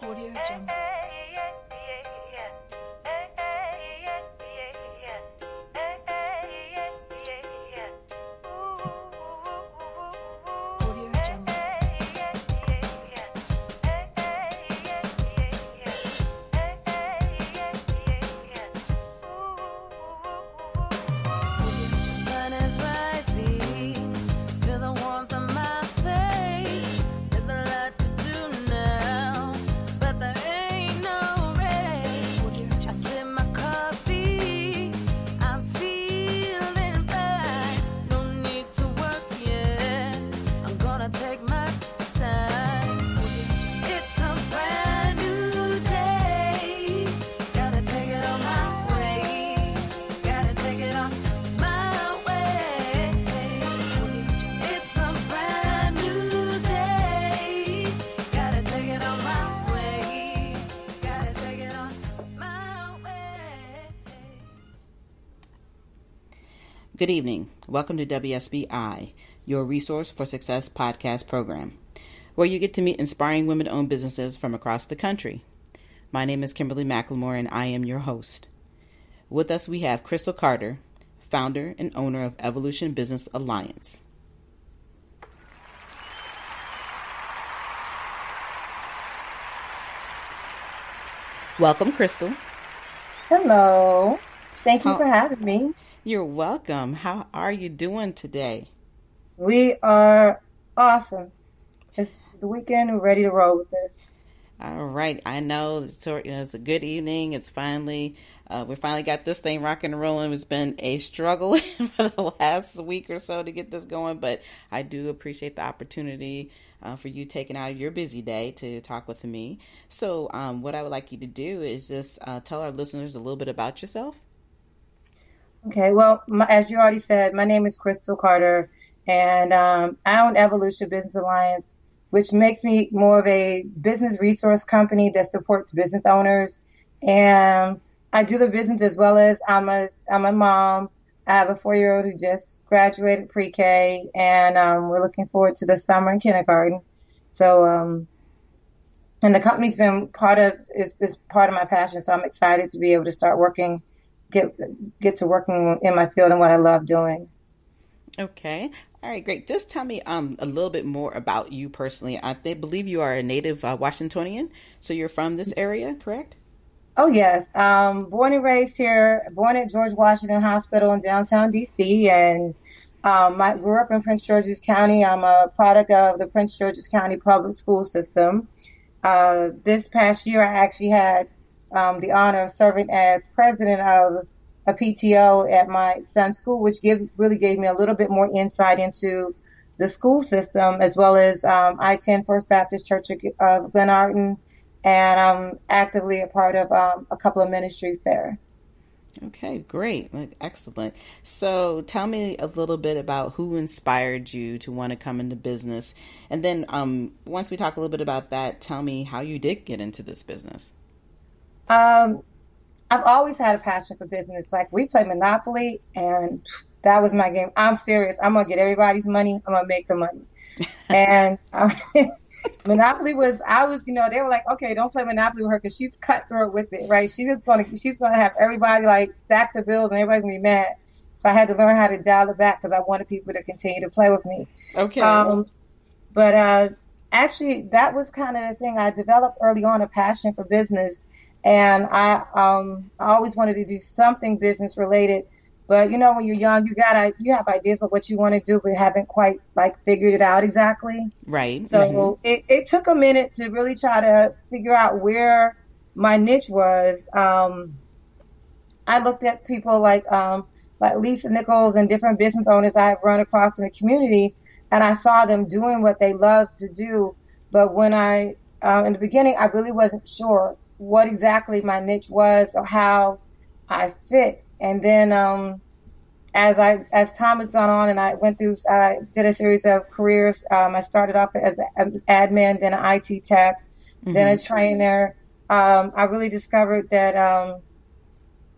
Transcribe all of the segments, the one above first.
Audio Jungle. Audio Jungle. Sun is rising, feel the warmth on my face. There's a lot to do now, but there ain't no race. Audio I Jungle. sip my coffee, I'm feeling fine. No need to work yet, I'm gonna take my time. It's a brand new day, gotta take it on my way. Gotta take it on my way. It's a brand new day, gotta take it on my way. Gotta take it on my way. Good evening. Welcome to WSBI, your Resource for Success podcast program, where you get to meet inspiring women-owned businesses from across the country. My name is Kimberly McLemore, and I am your host. With us, we have Christal Carter, founder and owner of Evolution Business Alliance. Welcome, Christal. Hello. Thank you How- for having me. You're welcome. How are you doing today? We are awesome. It's the weekend. We're ready to roll with this. All right. I know it's a good evening. It's finally, we finally got this thing rocking and rolling. It's been a struggle for the last week or so to get this going, but I do appreciate the opportunity for you taking out of your busy day to talk with me. So what I would like you to do is just tell our listeners a little bit about yourself. Okay. Well, as you already said, my name is Christal Carter, and I own Evolution Business Alliance, which makes me more of a business resource company that supports business owners. And I do the business as well as I'm a mom. I have a 4-year-old who just graduated pre-K, and we're looking forward to the summer in kindergarten. So, and the company's been is part of my passion. So I'm excited to be able to start working, get to working in my field and what I love doing. Okay. All right, great. Just tell me a little bit more about you personally. Believe you are a native Washingtonian, so you're from this area, correct? Oh yes, born and raised here, born at George Washington Hospital in downtown DC, and I grew up in Prince George's County. I'm a product of the Prince George's County public school system. This past year, I actually had the honor of serving as president of a PTO at my son's school, which really gave me a little bit more insight into the school system, as well as I attend First Baptist Church of Glenarden, and I'm actively a part of a couple of ministries there. Okay, great. Excellent. So tell me a little bit about who inspired you to want to come into business. And then once we talk a little bit about that, tell me how you did get into this business. I've always had a passion for business. Like, we play Monopoly, and that was my game. I'm serious. I'm going to get everybody's money. I'm going to make the money. And Monopoly they were like, okay, don't play Monopoly with her because she's cutthroat with it, right? She's going to have everybody like stacks of bills and everybody's going to be mad. So I had to learn how to dial it back because I wanted people to continue to play with me. Okay. But actually, that was kind of the thing. I developed early on a passion for business. And I always wanted to do something business related, but when you're young, you have ideas of what you want to do, but haven't quite figured it out exactly. Right. So it took a minute to really try to figure out where my niche was. I looked at people like Lisa Nichols and different business owners I've run across in the community, and I saw them doing what they love to do. But when in the beginning, I really wasn't sure what exactly my niche was or how I fit. And then as time has gone on and I did a series of careers, I started off as an admin, then an IT tech, then a trainer. I really discovered that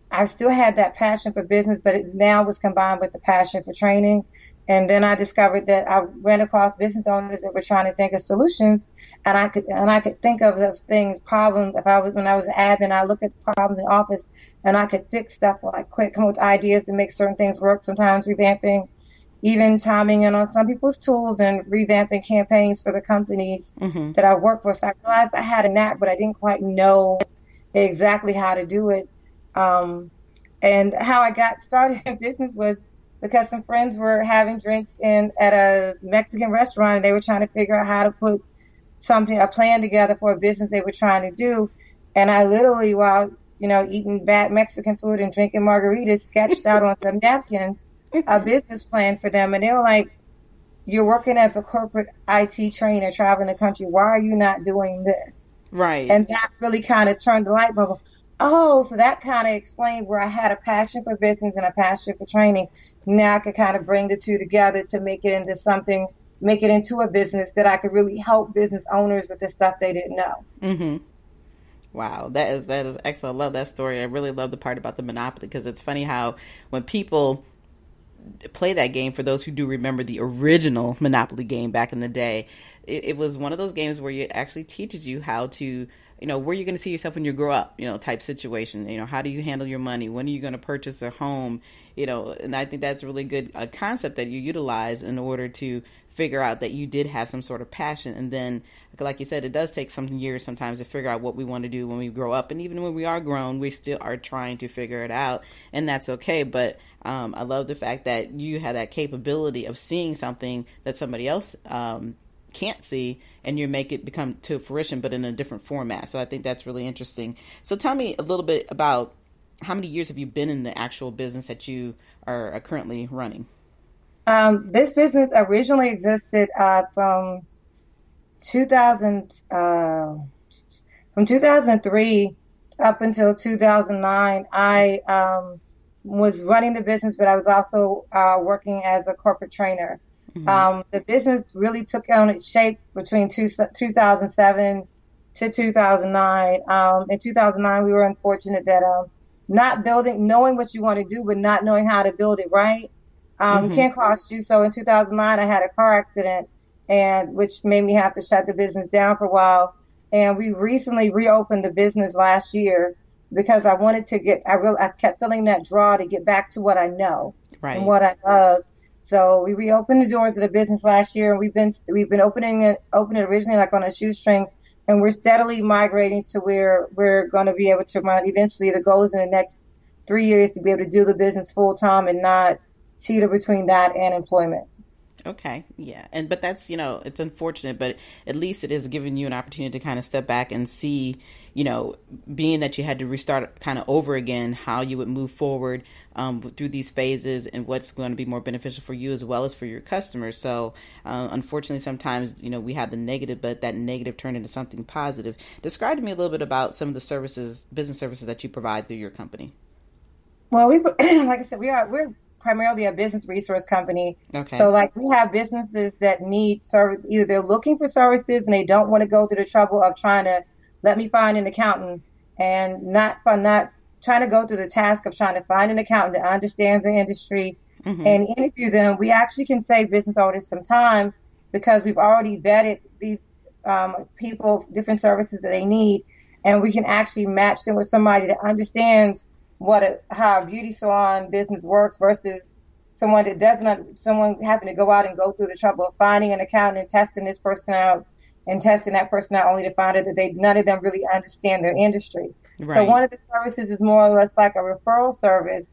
I still had that passion for business, but it now was combined with the passion for training. And then I discovered that I ran across business owners that were trying to think of solutions, and I could think of those things, problems. If I was when I was an admin, I look at problems in office, and I could fix stuff like quick, come up with ideas to make certain things work. Sometimes revamping, even chiming in on some people's tools and revamping campaigns for the companies that I work for. So I realized I had a knack, but I didn't quite know exactly how to do it. And how I got started in business was because some friends were having drinks at a Mexican restaurant, and they were trying to figure out how to put a plan together for a business they were trying to do. And I literally, while eating bad Mexican food and drinking margaritas, sketched out on some napkins a business plan for them. And they were like, "You're working as a corporate IT trainer, traveling the country. Why are you not doing this?" Right. And that really kind of turned the light bulb. Oh, so that kind of explained where I had a passion for business and a passion for training. Now I could kind of bring the two together to make it into a business that I could really help business owners with the stuff they didn't know. Mm-hmm. Wow, that is excellent. I love that story. I really love the part about the Monopoly, because it's funny how when people play that game, for those who do remember the original Monopoly game back in the day, it was one of those games where it actually teaches you how to, where you're going to see yourself when you grow up, type situation. How do you handle your money? When are you going to purchase a home? And I think that's a really good concept that you utilize in order to figure out that you did have some sort of passion. And then, like you said, it does take some years sometimes to figure out what we want to do when we grow up. And even when we are grown, we still are trying to figure it out, and that's okay. But I love the fact that you have that capability of seeing something that somebody else can't see, and you make it become to fruition, but in a different format. So I think that's really interesting. So tell me a little bit about how many years have you been in the actual business that you are currently running? This business originally existed from 2003 up until 2009. I was running the business, but I was also working as a corporate trainer. The business really took on its shape between 2007 to 2009. In 2009, we were unfortunate that knowing what you want to do, but not knowing how to build it right, can cost you. So in 2009, I had a car accident, which made me have to shut the business down for a while. And we recently reopened the business last year because I wanted to I kept feeling that draw to get back to what I know and what I love. So we reopened the doors of the business last year, and we've been opening it originally like on a shoestring, and we're steadily migrating to where we're going to be able to run. Eventually, the goal is in the next 3 years to be able to do the business full time and not teeter between that and employment. Okay. Yeah. But that's, it's unfortunate, but at least it is giving you an opportunity to kind of step back and see, being that you had to restart kind of over again, how you would move forward through these phases and what's going to be more beneficial for you as well as for your customers. So unfortunately, sometimes, we have the negative, but that negative turned into something positive. Describe to me a little bit about some of the business services that you provide through your company. Well, like I said, we're primarily a business resource company. Okay. So we have businesses that need service. Either they're looking for services and they don't want to go through the trouble of trying to let me find an accountant, and not trying to go through the task of trying to find an accountant that understands the industry and interview them. We actually can save business owners some time because we've already vetted these people, different services that they need, and we can actually match them with somebody that understands how a beauty salon business works versus someone that doesn't, someone having to go out and go through the trouble of finding an accountant and testing this person out and testing that person out, only to find out that none of them really understand their industry. Right. So one of the services is more or less like a referral service,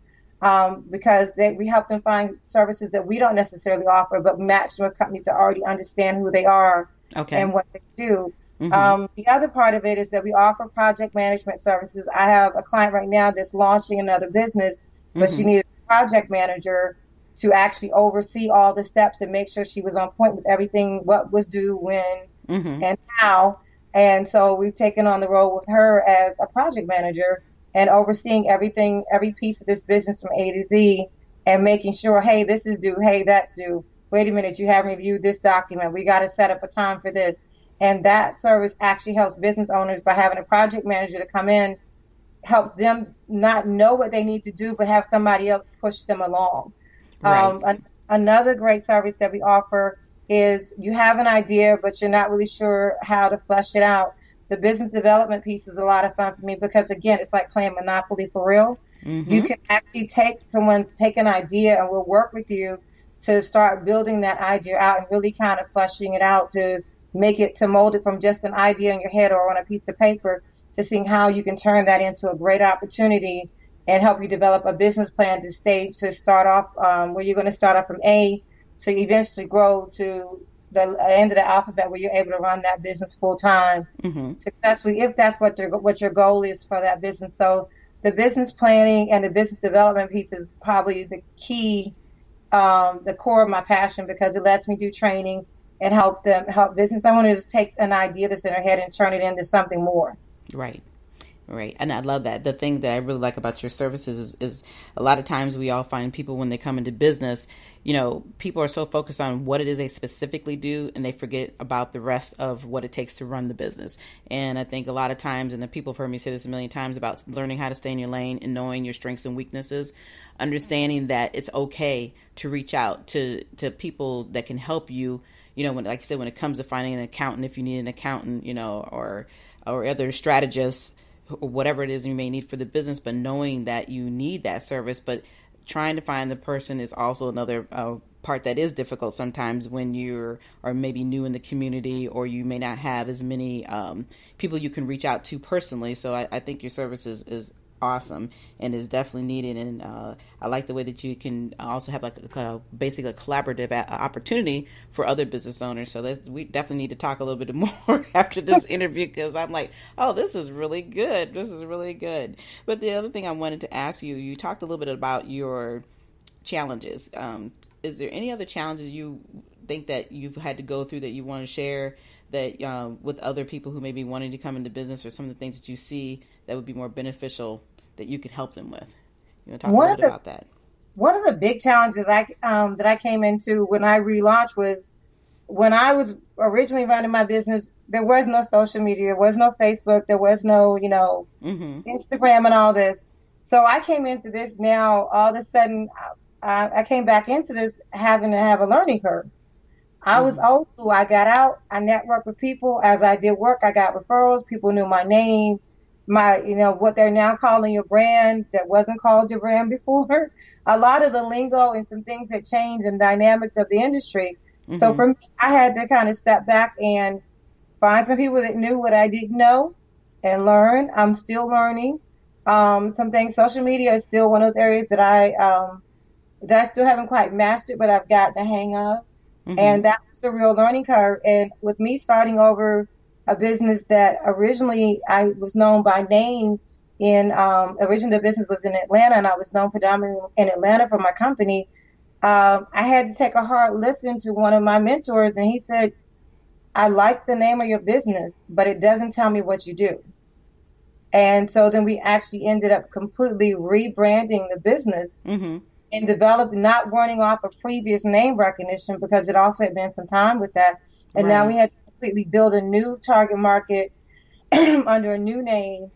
because we help them find services that we don't necessarily offer, but match them with companies that already understand who they are and what they do. The other part of it is that we offer project management services. I have a client right now that's launching another business, but she needed a project manager to actually oversee all the steps and make sure she was on point with everything, what was due, when, and how. And so we've taken on the role with her as a project manager and overseeing everything, every piece of this business from A to Z, and making sure, hey, this is due, hey, that's due. Wait a minute, you haven't reviewed this document. We got to set up a time for this. And that service actually helps business owners by having a project manager to come in, helps them not know what they need to do, but have somebody else push them along. Right. Another great service that we offer is you have an idea, but you're not really sure how to flesh it out. The business development piece is a lot of fun for me because, again, it's like playing Monopoly for real. You can actually take an idea and we'll work with you to start building that idea out and really kind of fleshing it out to mold it from just an idea in your head or on a piece of paper to seeing how you can turn that into a great opportunity and help you develop a business plan to start off where you're going to start off from A to eventually grow to the end of the alphabet where you're able to run that business full time successfully if that's what your goal is for that business. So the business planning and the business development piece is probably the key, the core of my passion because it lets me do training and help business owners take an idea that's in their head and turn it into something more. Right. Right. And I love that. The thing that I really like about your services is a lot of times we all find people when they come into business, people are so focused on what it is they specifically do and they forget about the rest of what it takes to run the business. And I think a lot of times, and the people have heard me say this a million times about learning how to stay in your lane and knowing your strengths and weaknesses, understanding that it's okay to reach out to people that can help you, when, like I said, when it comes to finding an accountant, if you need an accountant, or other strategists, or whatever it is you may need for the business, but knowing that you need that service, but trying to find the person is also another part that is difficult sometimes when are maybe new in the community or you may not have as many people you can reach out to personally. So I think your service is awesome and is definitely needed. And I like the way that you can also have basically a collaborative opportunity for other business owners. So we definitely need to talk a little bit more after this interview because I'm like, oh, this is really good. This is really good. But the other thing I wanted to ask you talked a little bit about your challenges. Is there any other challenges you think that you've had to go through that you want to share that with other people who may be wanting to come into business, or some of the things that you see that would be more beneficial that you could help them with? You want to talk a little bit about that? One of the big challenges that I came into when I relaunched was when I was originally running my business, there was no social media, there was no Facebook, there was no, Instagram and all this. So I came into this now, all of a sudden, I came back into this having to have a learning curve. I was old school. I got out, I networked with people. As I did work, I got referrals. People knew my name, what they're now calling your brand that wasn't called your brand before. A lot of the lingo and some things that changed and dynamics of the industry. So for me, I had to kind of step back and find some people that knew what I didn't know and learn. I'm still learning. Some things, social media is still one of those areas that I still haven't quite mastered, but I've gotten the hang of. And that was the real learning curve. And with me starting over a business that originally I was known by name originally the business was in Atlanta and I was known predominantly in Atlanta for my company. I had to take a hard listen to one of my mentors and he said, I like the name of your business, but it doesn't tell me what you do. And so then we actually ended up completely rebranding the business. And developed, not running off of previous name recognition because it also had been some time with that. And now we had to completely build a new target market under a new name.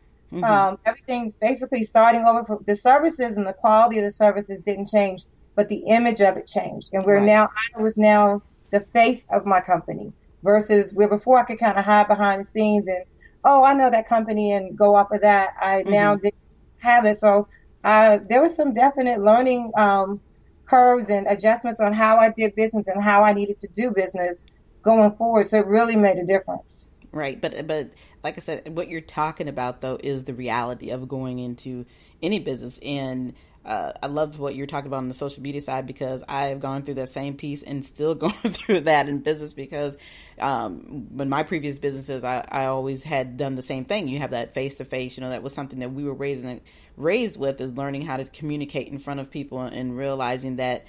Everything basically starting over from the services and the quality of the services didn't change, but the image of it changed. And I was now the face of my company versus where before I could kind of hide behind the scenes and, I know that company and go off of that. I now didn't have it. So there was some definite learning curves and adjustments on how I did business and how I needed to do business going forward. So it really made a difference. Right. But like I said, what you're talking about, though, is the reality of going into any business. And I loved what you're talking about on the social media side because I have gone through that same piece and still going through that in business because when my previous businesses, I always had done the same thing. You have that face-to-face, that was something that we were raised with, is learning how to communicate in front of people and realizing that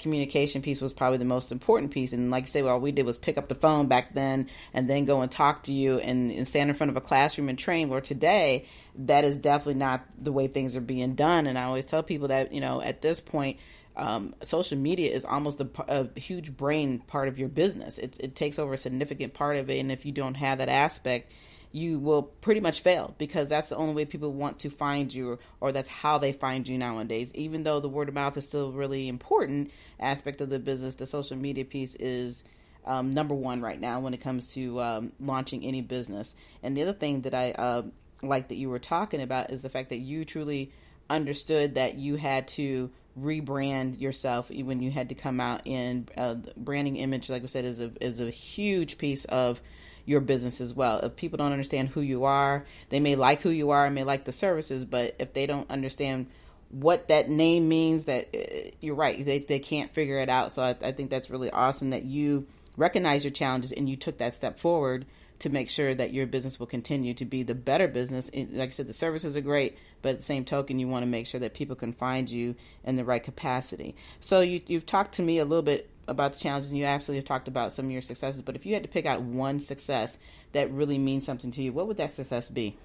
communication piece was probably the most important piece. And like I say, all we did was pick up the phone back then and then go and talk to you and stand in front of a classroom and train. Where today, that is definitely not the way things are being done. And I always tell people that, at this point, social media is almost a huge brain part of your business. It takes over a significant part of it. And if you don't have that aspect, you will pretty much fail, because that's the only way people want to find you, or that's how they find you nowadays. Even though the word of mouth is still a really important aspect of the business, the social media piece is number one right now when it comes to launching any business. And the other thing that I like that you were talking about is the fact that you truly understood that you had to rebrand yourself when you had to come out in branding image, like I said, is a huge piece of your business as well. If people don't understand who you are, they may like who you are and may like the services, but if they don't understand what that name means, that you're right, they can't figure it out. So I think that's really awesome that you recognize your challenges and you took that step forward to make sure that your business will continue to be the better business. Like I said, the services are great, but at the same token, you want to make sure that people can find you in the right capacity. So you've talked to me a little bit about the challenges, and you absolutely have talked about some of your successes, but if you had to pick out one success that really means something to you, what would that success be?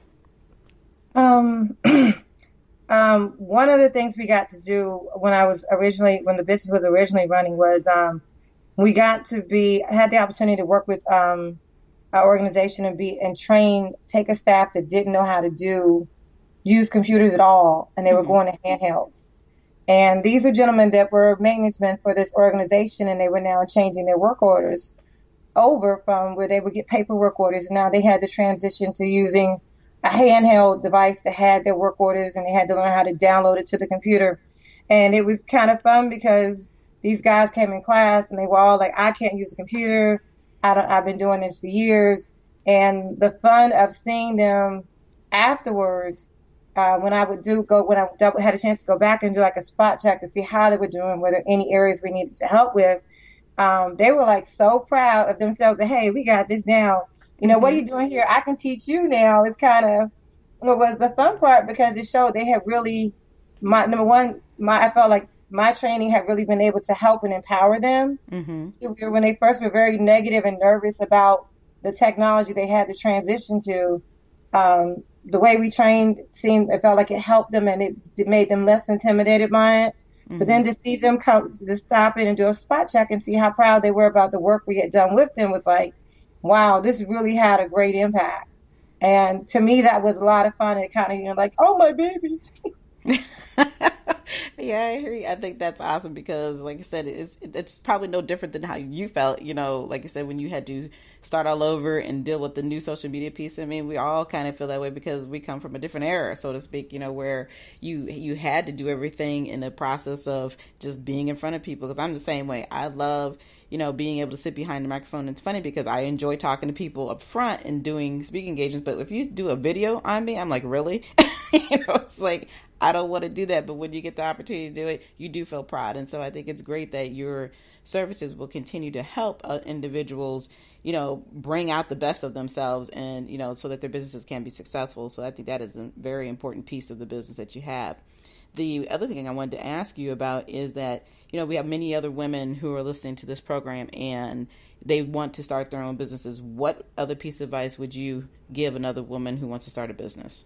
One of the things we got to do when the business was originally running was, we got to had the opportunity to work with, our organization and take a staff that didn't know how to use computers at all, and they were going to handhelds. And these are gentlemen that were maintenance men for this organization, and they were now changing their work orders over from where they would get paperwork orders. And now they had to transition to using a handheld device that had their work orders, and they had to learn how to download it to the computer. And it was kind of fun because these guys came in class and they were all like, I can't use a computer. I've been doing this for years. And the fun of seeing them afterwards, when I had a chance to go back and do like a spot check to see how they were doing, were there any areas we needed to help with, they were like so proud of themselves that, hey, we got this down. What are you doing here? I can teach you now. It's kind of, it was the fun part because it showed they had really, I felt like my training had really been able to help and empower them. So when they first were very negative and nervous about the technology they had to transition to, the way we trained it felt like it helped them, and it made them less intimidated by it. But then to see them come to stop it and do a spot check and see how proud they were about the work we had done with them was like, wow, this really had a great impact. And to me, that was a lot of fun. It kind of, like, oh, my babies. Yeah, I hear you. I think that's awesome because, like I said, it's probably no different than how you felt, like I said, when you had to start all over and deal with the new social media piece. I mean, we all kind of feel that way because we come from a different era, so to speak, where you had to do everything in the process of just being in front of people. Because I'm the same way. I love, being able to sit behind the microphone. It's funny because I enjoy talking to people up front and doing speaking engagements. But if you do a video on me, I'm like, really? It's like, I don't want to do that. But when you get the opportunity to do it, you do feel proud. And so I think it's great that your services will continue to help individuals, bring out the best of themselves and, so that their businesses can be successful. So I think that is a very important piece of the business that you have. The other thing I wanted to ask you about is that, we have many other women who are listening to this program and they want to start their own businesses. What other piece of advice would you give another woman who wants to start a business?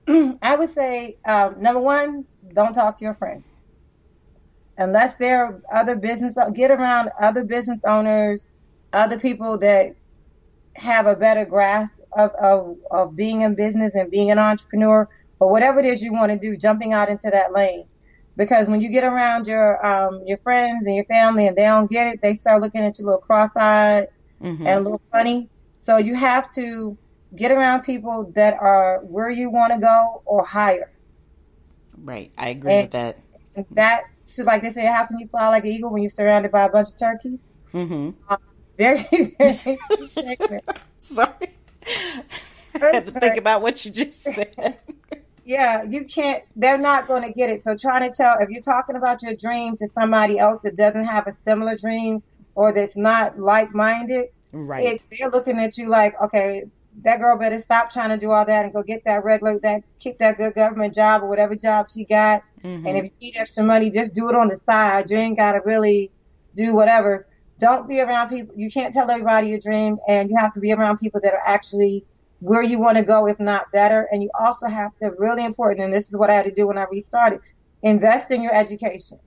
I would say, number one, don't talk to your friends. Unless they're get around other business owners, other people that have a better grasp of being in business and being an entrepreneur, or whatever it is you want to do, jumping out into that lane. Because when you get around your friends and your family and they don't get it, they start looking at you a little cross-eyed and a little funny. So you have to get around people that are where you want to go or higher. Right. I agree with that. So like they say, how can you fly like an eagle when you're surrounded by a bunch of turkeys? Very, very Sorry. I had to think about what you just said. Yeah, you can't, they're not going to get it. So trying to tell, if you're talking about your dream to somebody else that doesn't have a similar dream or that's not like-minded, right? They're looking at you like, okay, that girl better stop trying to do all that and go get keep that good government job or whatever job she got. And if you need extra money, just do it on the side. You ain't got to really do whatever. Don't be around people. You can't tell everybody your dream, and you have to be around people that are actually where you want to go, if not better. And you also have to, really important, and this is what I had to do when I restarted, invest in your education.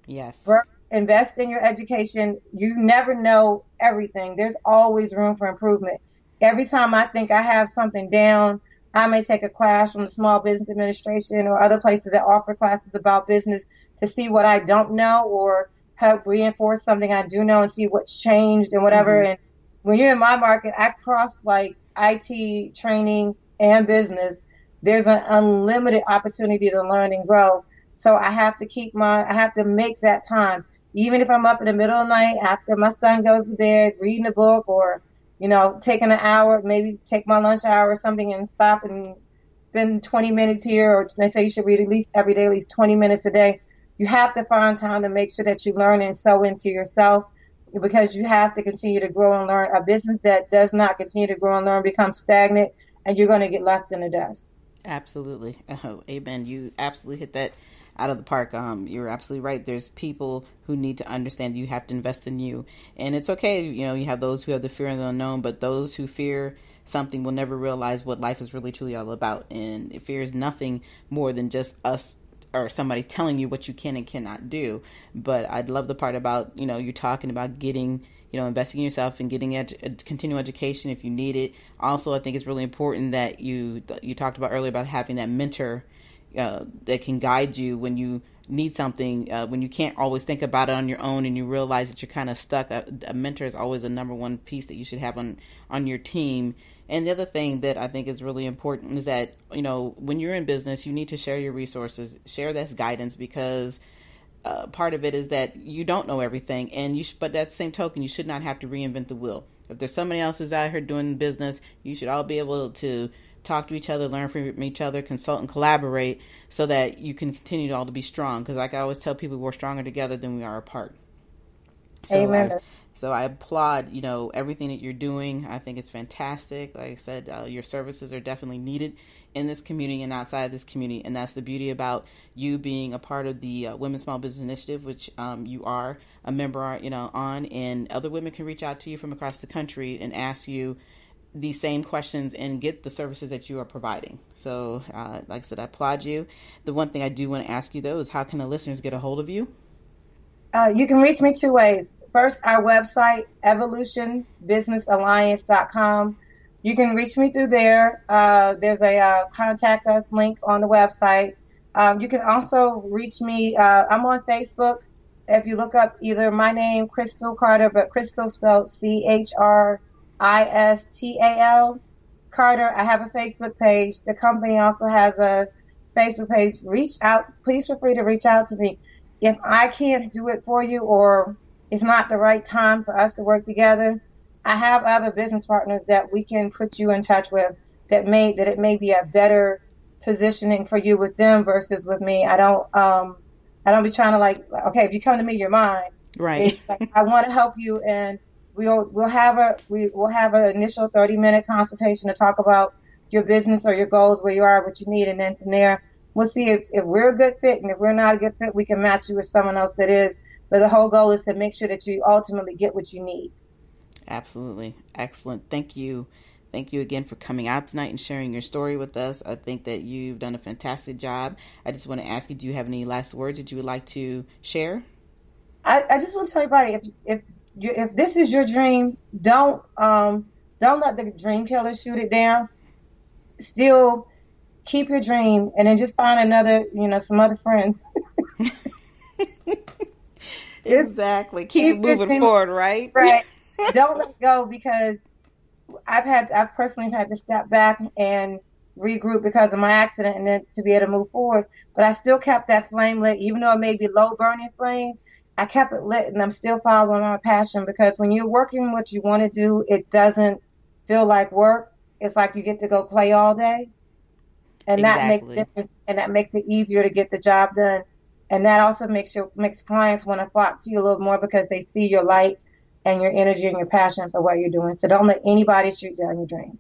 Yes. Invest in your education. You never know everything. There's always room for improvement. Every time I think I have something down, I may take a class from the Small Business Administration or other places that offer classes about business to see what I don't know or help reinforce something I do know and see what's changed and whatever. Mm-hmm. And when you're in my market, I cross like IT training and business. There's an unlimited opportunity to learn and grow. So I have to make that time. Even if I'm up in the middle of the night after my son goes to bed, reading a book or taking an hour, maybe take my lunch hour or something and stop and spend 20 minutes here, or they say you should read at least every day, at least 20 minutes a day. You have to find time to make sure that you learn and sow into yourself because you have to continue to grow and learn. A business that does not continue to grow and learn becomes stagnant and you're going to get left in the dust. Absolutely. Oh, amen. You absolutely hit that out of the park. You're absolutely right. There's people who need to understand you have to invest in you. And it's okay. You have those who have the fear of the unknown, but those who fear something will never realize what life is really truly all about. And fear is nothing more than just us or somebody telling you what you can and cannot do. But I'd love the part about, you're talking about getting, investing in yourself and getting continual education if you need it. Also, I think it's really important that you talked about earlier about having that mentor that can guide you when you need something, when you can't always think about it on your own and you realize that you're kind of stuck. A mentor is always a number one piece that you should have on your team. And the other thing that I think is really important is that, when you're in business, you need to share your resources, share this guidance, because part of it is that you don't know everything. And but at the same token, you should not have to reinvent the wheel. If there's somebody else who's out here doing business, you should all be able to talk to each other, learn from each other, consult and collaborate so that you can continue all to be strong. Because like I always tell people, we're stronger together than we are apart. Amen. So I applaud, everything that you're doing. I think it's fantastic. Like I said, your services are definitely needed in this community and outside this community. And that's the beauty about you being a part of the Women's Small Business Initiative, which you are a member, on. And other women can reach out to you from across the country and ask you these same questions and get the services that you are providing. So, like I said, I applaud you. The one thing I do want to ask you, though, is how can the listeners get a hold of you? You can reach me two ways. First, our website, evolutionbusinessalliance.com. You can reach me through there. There's a contact us link on the website. You can also reach me. I'm on Facebook. If you look up either my name, Christal Carter, but Christal spelled Christal, Carter. I have a Facebook page. The company also has a Facebook page. Reach out. Please feel free to reach out to me. If I can't do it for you or it's not the right time for us to work together, I have other business partners that we can put you in touch with that it may be a better positioning for you with them versus with me. I don't be trying to okay, if you come to me, you're mine. Right. I want to help you, and we'll have an initial 30-minute consultation to talk about your business or your goals, where you are, what you need, and then from there we'll see if we're a good fit, and if we're not a good fit, we can match you with someone else that is. But the whole goal is to make sure that you ultimately get what you need. Absolutely. Excellent. Thank you. Thank you again for coming out tonight and sharing your story with us. I think that you've done a fantastic job. I just want to ask you, do you have any last words that you would like to share? I just want to tell everybody, if this is your dream, don't let the dream killer shoot it down. Still keep your dream, and then just find some other friends. Exactly. Keep moving forward, right? Right. Don't let go, because I've personally had to step back and regroup because of my accident, and then to be able to move forward. But I still kept that flame lit, even though it may be low burning flame. I kept it lit, and I'm still following my passion, because when you're working what you want to do, it doesn't feel like work. It's like you get to go play all day. And that makes a difference, and that makes it easier to get the job done. And that also makes clients want to flock to you a little more, because they see your light and your energy and your passion for what you're doing. So don't let anybody shoot down your dream.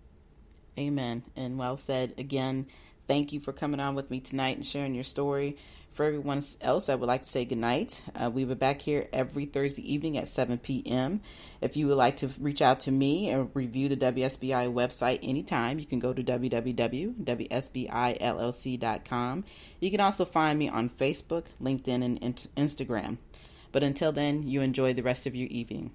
Amen. And well said. Again, thank you for coming on with me tonight and sharing your story. For everyone else, I would like to say good night. We'll be back here every Thursday evening at 7 p.m. If you would like to reach out to me and review the WSBI website anytime, you can go to www.wsbillc.com. You can also find me on Facebook, LinkedIn, and Instagram. But until then, you enjoy the rest of your evening.